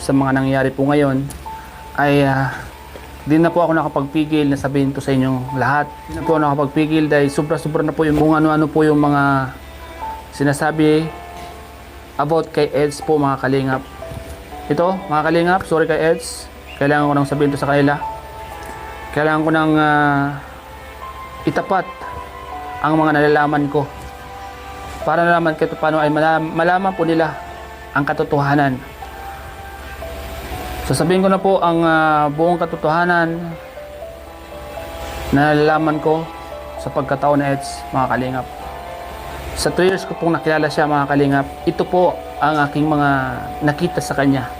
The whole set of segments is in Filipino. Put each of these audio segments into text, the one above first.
Sa mga nangyayari po ngayon ay di na po ako nakapagpigil na sabihin to sa inyong lahat. Di na po ako nakapagpigil dahil sobra-sobra na po yung kung ano-ano po yung mga sinasabi about kay Eds po, mga kalingap. Ito mga kalingap, sorry kay Eds, kailangan ko nang sabihin to sa kanila. Kailangan ko nang itapat ang mga nalalaman ko para nalaman kahit paano ay malaman po nila ang katotohanan. Sasabihin ko na po ang buong katotohanan na nalalaman ko sa pagkataon na Eds, mga kalingap. Sa 2 years ko pong nakilala siya, mga kalingap, ito po ang aking mga nakita sa kanya.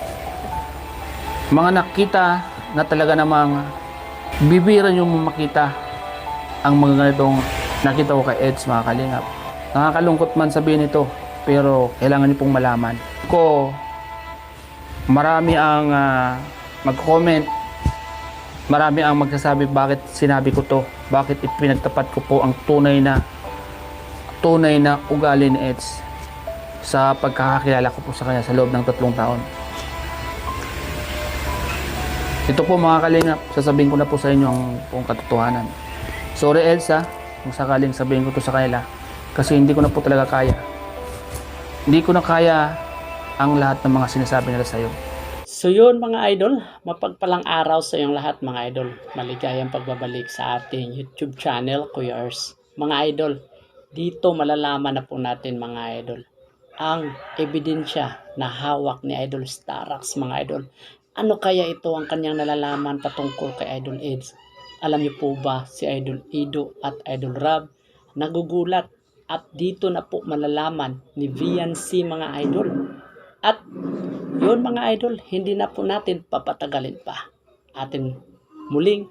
Mga nakita na talaga namang bibira nyo makita ang mga ganitong nakita ko kay Eds, mga kalingap. Nakakalungkot man sabihin ito, pero kailangan nyo pong malaman. Marami ang mag-comment, marami ang magsasabi bakit sinabi ko to, bakit ipinagtapat ko po ang tunay na ugali ni Eds sa pagkakakilala ko po sa kanya sa loob ng 3 taon. Ito po, mga kalingap, sasabihin ko na po sa inyo ang buong katotohanan. Sorry Eds kung sakaling sabihin ko to sa kanila, kasi hindi ko na po talaga kaya. Hindi ko na kaya ang lahat ng mga sinasabi nila sa'yo. So yun mga idol, mapagpalang araw sa iyong lahat mga idol. Maligayang pagbabalik sa ating YouTube channel, Kuya Ers. Mga idol, dito malalaman na po natin mga idol ang ebidensya na hawak ni Idol Starax, mga idol. Ano kaya ito ang kanyang nalalaman patungkol kay Idol Eds? Alam niyo po ba si Idol Ido at Idol Rab nagugulat, at dito na po malalaman ni VNC, mga idol. At yun mga idol, hindi na po natin papatagalin pa. Atin muling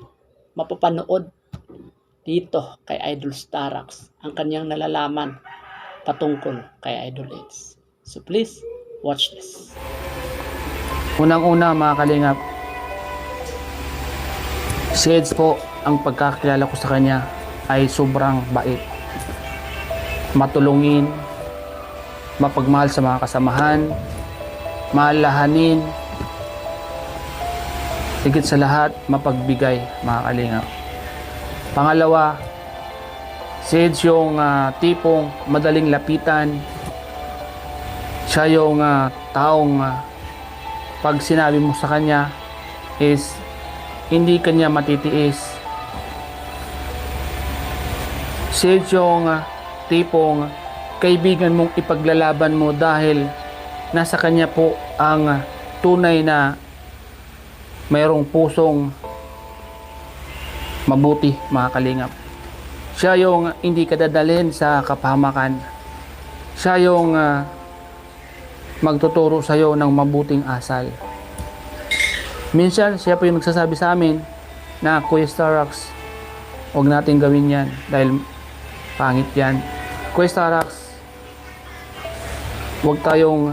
mapapanood dito kay Idol Starax ang kanyang nalalaman patungkol kay Idol Eds. So please, watch this. Unang-una, mga kalingap, si Eds po, ang pagkakilala ko sa kanya ay sobrang bait, matulungin, mapagmahal sa mga kasamahan, maalahanin, higit sa lahat mapagbigay, mga kalingap. Pangalawa, si Eds yung tipong madaling lapitan. Siya yung taong pag sinabi mo sa kanya is hindi kanya matitiis. Si Eds yung tipong kaibigan mong ipaglalaban mo dahil nasa kanya po ang tunay na mayroong pusong mabuti, mga kalingap. Siya yung hindi ka dadalhin sa kapahamakan. Siya yung magtuturo sa iyo ng mabuting asal. Minsan siya po yung nagsasabi sa amin na, Kuya Starax, huwag natin gawin yan dahil pangit yan. Kuya Starax, huwag tayong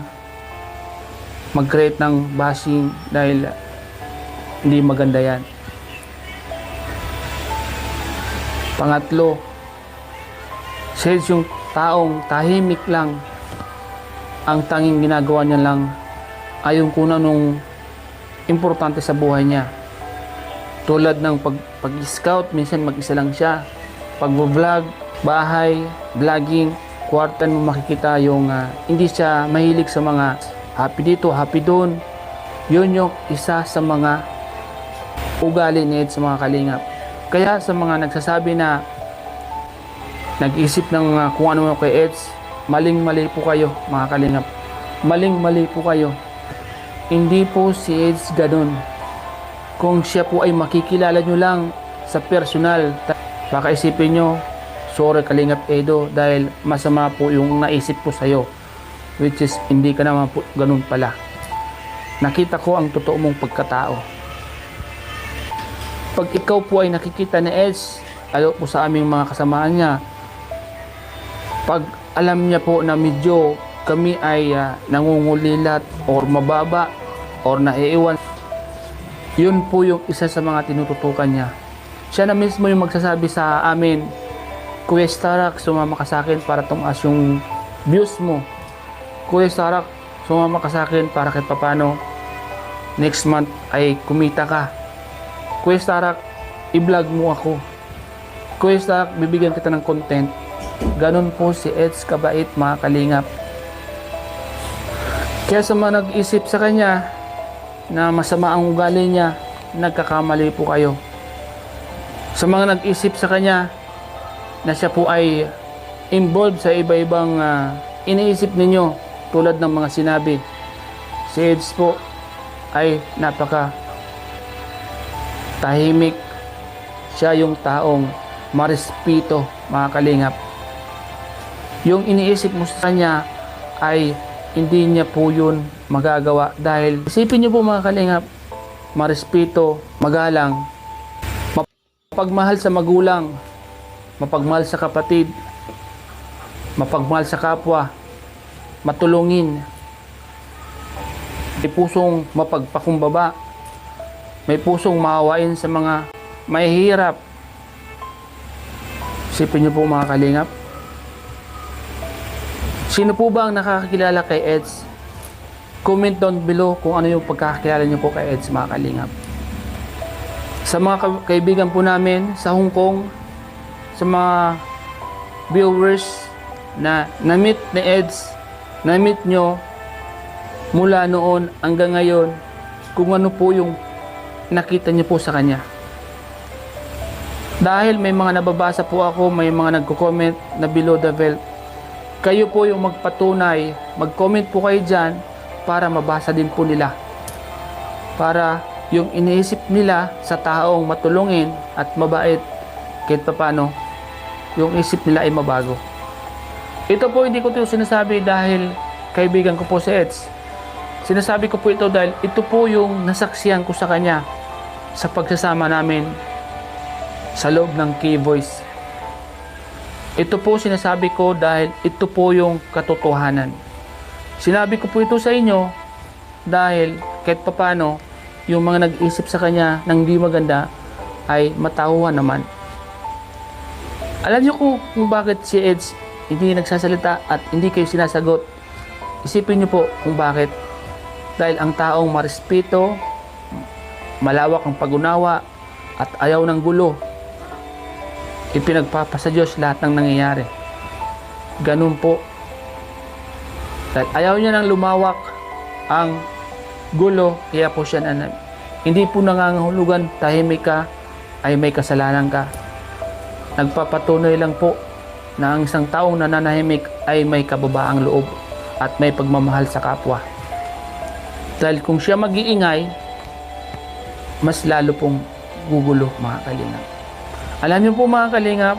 mag-create ng bashing dahil hindi maganda yan. Pangatlo, siya yung taong tahimik lang. Ang tanging ginagawa niya lang ay yung kung anong importante sa buhay niya. Tulad ng pag-scout, minsan mag-isa lang siya. Pag-vlog, bahay, vlogging, kwartan mo makikita yung hindi siya mahilig sa mga happy dito, happy doon. Yun yung isa sa mga ugali ni Eds, sa mga kalingap. Kaya sa mga nagsasabi na nag-isip ng kung ano kay Eds, maling-mali po kayo, mga kalingap. Maling-mali po kayo. Hindi po si Eds ganun. Kung siya po ay makikilala nyo lang sa personal, baka isipin nyo, sorry Kalingap Edo, dahil masama po yung naisip ko sa'yo. Which is, hindi ka naman po ganun pala. Nakita ko ang totoo mong pagkatao. Pag ikaw po ay nakikita ni Eds, lalo po sa aming mga kasamahan niya, pag alam niya po na medyo kami ay nangungulilat or mababa or naiiwan, yun po yung isa sa mga tinututukan niya. Siya na mismo yung magsasabi sa amin, Kuya Starax, sumama ka sa akin para tumaas yung views mo. Kuya Starax, sumama ka sa akin para kahit papano next month ay kumita ka. Kuya Starak, i-vlog mo ako. Kuya Starak, bibigyan kita ng content. Ganun po si Eds kabait, mga kalingap. Kaya sa mga nag-isip sa kanya na masama ang ugali niya, nagkakamali po kayo. Sa mga nag-isip sa kanya na siya po ay involved sa iba-ibang iniisip ninyo tulad ng mga sinabi, si Eds po ay napaka tahimik. Siya yung taong marespeto, mga kalingap. Yung iniisip mo sa kanya ay hindi niya po yun magagawa dahil isipin niyo po, mga kalingap, marespeto, magalang, mapagmahal sa magulang, mapagmahal sa kapatid, mapagmahal sa kapwa, matulungin, may pusong mapagpakumbaba, may pusong maawain sa mga mahihirap. Isipin niyo po, mga kalingap. Sino po ba ang nakakakilala kay Eds? Comment down below kung ano yung pagkakakilala niyo po kay Eds, mga kalingap. Sa mga kaibigan po namin sa Hong Kong, sa mga viewers na na-meet ni Eds, na-meet nyo mula noon hanggang ngayon, kung ano po yung nakita nyo po sa kanya. Dahil may mga nababasa po ako, may mga nagko-comment na below the belt. Kayo po yung magpatunay, mag-comment po kayo dyan para mabasa din po nila. Para yung iniisip nila sa taong matulungin at mabait, kahit paano, yung isip nila ay mabago. Ito po hindi ko ito sinasabi dahil kaibigan ko po si Eds. Sinasabi ko po ito dahil ito po yung nasaksihan ko sa kanya sa pagsasama namin sa loob ng K-Voice. Ito po sinasabi ko dahil ito po yung katotohanan. Sinabi ko po ito sa inyo dahil kahit papano yung mga nag-isip sa kanya ng di maganda ay matauhan naman. Alam niyo kung bakit si Eds hindi nagsasalita at hindi kayo sinasagot. Isipin niyo po kung bakit. Dahil ang taong marespeto, malawak ang pag-unawa at ayaw ng gulo, ipinagpapasa Diyos lahat ng nangyayari. Ganun po. Dahil ayaw niya nang lumawak ang gulo, kaya po siya hindi po nangangahulugan tahimik ka ay may kasalanan ka. Nagpapatunay lang po na ang isang taong nananahimik ay may kababaang loob at may pagmamahal sa kapwa. Dahil kung siya mag-iingay, mas lalo pong gugulo, mga kalingap. Alam niyo po, mga kalingap,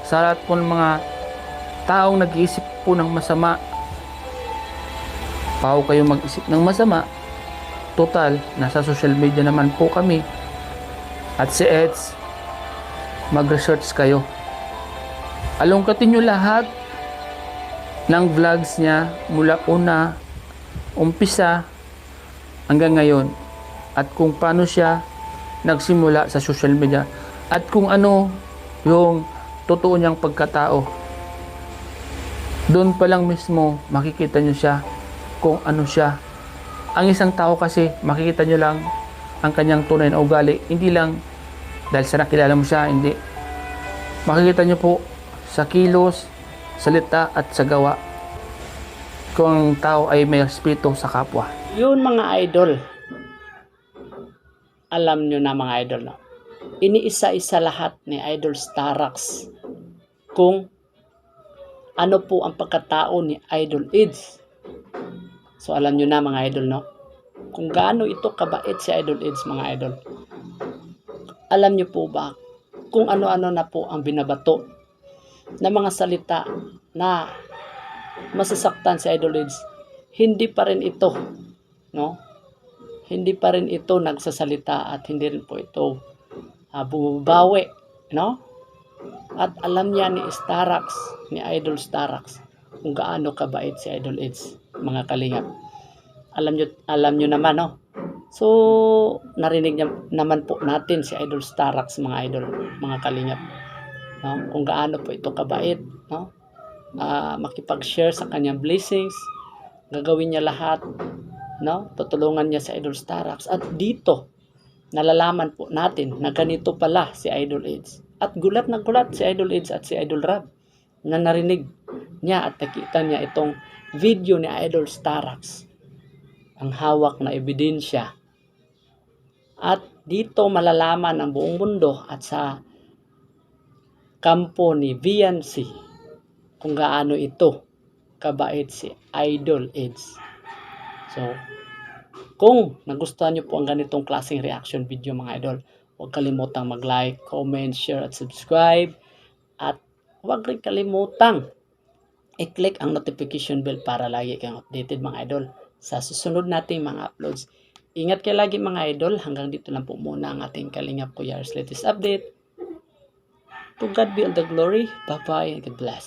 sa lahat po ng mga taong nag-iisip po ng masama, paano kayo mag-isip ng masama? Total, nasa social media naman po kami. At si Eds, mag-research kayo. Alungkatin nyo lahat ng vlogs niya mula umpisa hanggang ngayon. At kung paano siya nagsimula sa social media. At kung ano yung totoo niyang pagkatao. Doon pa lang mismo makikita nyo siya kung ano siya. Ang isang tao kasi makikita nyo lang ang kanyang tunay na ugali. Hindi lang dahil sa nakilala mo siya, hindi. Makikita nyo po sa kilos, salita at sa gawa kung ang tao ay may respeto sa kapwa. Yun, mga idol. Alam nyo na, mga idol, no? Iniisa-isa lahat ni Idol Starax kung ano po ang pagkatao ni Idol Eds. So alam nyo na, mga idol, no? Kung gaano ito kabait si Idol Eds, mga idol. Alam nyo po ba kung ano-ano na po ang binabato na mga salita na masasaktan si Idol Eds? Hindi pa rin ito, no? Hindi pa rin ito nagsasalita at hindi rin po ito bumabawi, no? At alam niya ni Starax, ni Idol Starax, kung gaano kabait si Idol Eds, mga kalingap. Alam nyo naman, no? So, narinig niya naman po natin si Idol Starax, mga idol, mga kalingap, no? Kung gaano po ito kabait, no? Makipag-share sa kanyang blessings, gagawin niya lahat no? Tutulungan niya si Idol Starax. At dito, nalalaman po natin na ganito pala si Idol Eds. At gulat na gulat si Idol Eds at si Idol Rab na narinig niya at nakita niya itong video ni Idol Starax. Ang hawak na ebidensya. At dito malalaman ng buong mundo at sa kampo ni VNC kung gaano ito kabait si Idol Eds. So, kung nagustuhan nyo po ang ganitong klaseng reaction video mga idol, huwag kalimutang mag-like, comment, share at subscribe. At huwag rin kalimutang i-click ang notification bell para lagi kang updated mga idol sa susunod nating mga uploads. Ingat kayo lagi mga idol. Hanggang dito lang po muna ang ating Kalingap Kuya latest update. To God be all the glory. Bye-bye and God bless.